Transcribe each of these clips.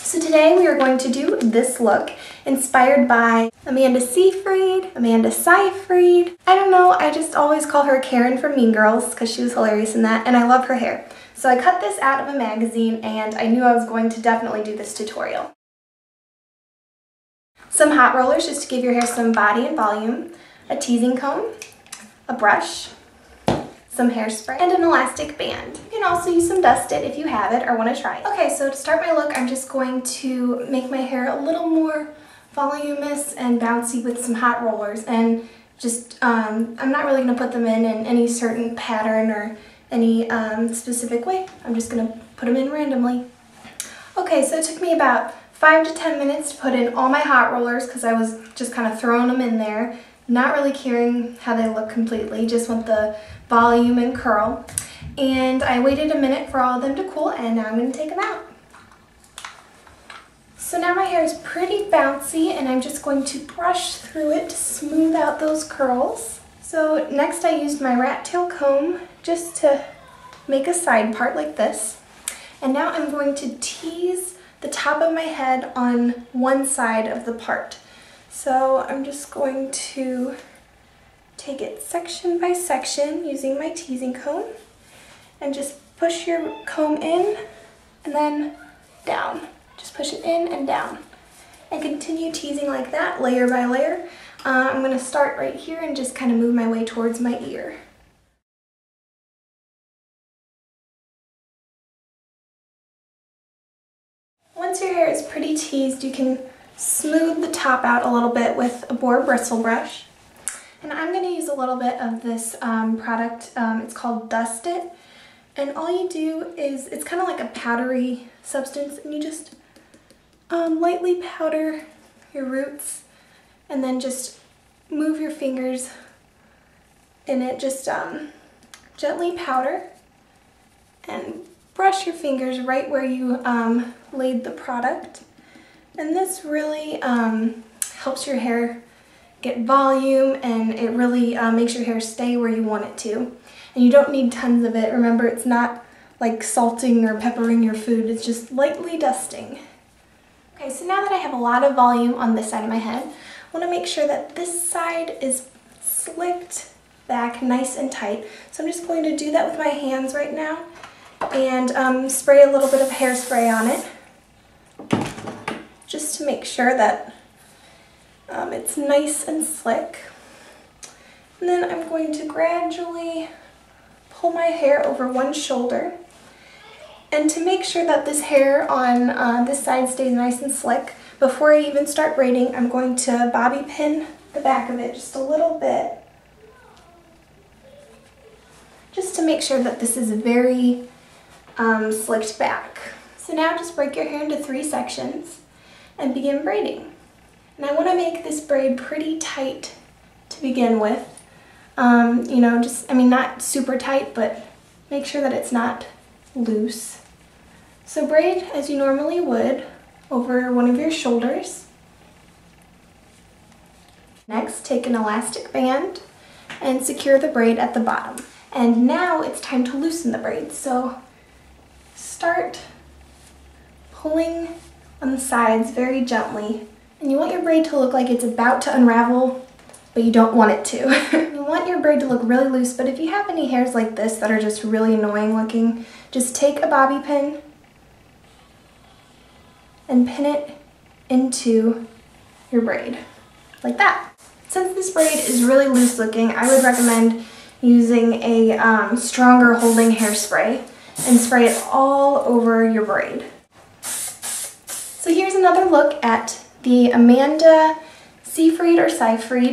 So today we are going to do this look inspired by Amanda Seyfried. I don't know, I just always call her Karen from Mean Girls because she was hilarious in that, and I love her hair. So I cut this out of a magazine and I knew I was going to definitely do this tutorial. Some hot rollers just to give your hair some body and volume, a teasing comb, a brush, some hairspray, and an elastic band. You can also use some Dust It if you have it or want to try it. Okay, so to start my look, I'm just going to make my hair a little more voluminous and bouncy with some hot rollers, and just, I'm not really going to put them in any certain pattern or any specific way. I'm just going to put them in randomly. Okay, so it took me about 5 to 10 minutes to put in all my hot rollers because I was just kind of throwing them in there, not really caring how they look completely, just want the volume and curl. And I waited a minute for all of them to cool, and now I'm going to take them out. So now my hair is pretty bouncy, and I'm just going to brush through it to smooth out those curls. So next I used my rat tail comb just to make a side part like this. And now I'm going to tease the top of my head on one side of the part. So I'm just going to take it section by section using my teasing comb and just push your comb in and then down. Just push it in and down. And continue teasing like that, layer by layer. I'm going to start right here and just kind of move my way towards my ear. Once your hair is pretty teased, you can smooth the top out a little bit with a boar bristle brush. And I'm going to use a little bit of this product. It's called Dust It. And all you do is, it's kind of like a powdery substance, and you just lightly powder your roots and then just move your fingers in it. Just gently powder and brush your fingers right where you laid the product. And this really helps your hair get volume, and it really makes your hair stay where you want it to. And you don't need tons of it. Remember, it's not like salting or peppering your food, it's just lightly dusting. Okay, so now that I have a lot of volume on this side of my head, I want to make sure that this side is slicked back nice and tight. So I'm just going to do that with my hands right now and spray a little bit of hairspray on it, just to make sure that it's nice and slick. And then I'm going to gradually pull my hair over one shoulder. And to make sure that this hair on this side stays nice and slick, before I even start braiding, I'm going to bobby pin the back of it just a little bit, just to make sure that this is very slicked back. So now just break your hair into 3 sections and begin braiding. And I want to make this braid pretty tight to begin with. You know, not super tight, but make sure that it's not loose. So braid as you normally would over one of your shoulders. Next, take an elastic band and secure the braid at the bottom. And now it's time to loosen the braid. So start pulling on the sides very gently. And you want your braid to look like it's about to unravel, but you don't want it to. You want your braid to look really loose, but if you have any hairs like this that are just really annoying looking, just take a bobby pin and pin it into your braid, like that. Since this braid is really loose looking, I would recommend using a stronger holding hairspray and spray it all over your braid. So here's another look at the Amanda Seyfried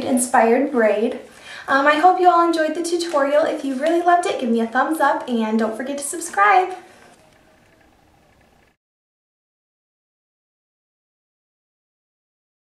inspired braid. I hope you all enjoyed the tutorial. If you really loved it, give me a thumbs up and don't forget to subscribe.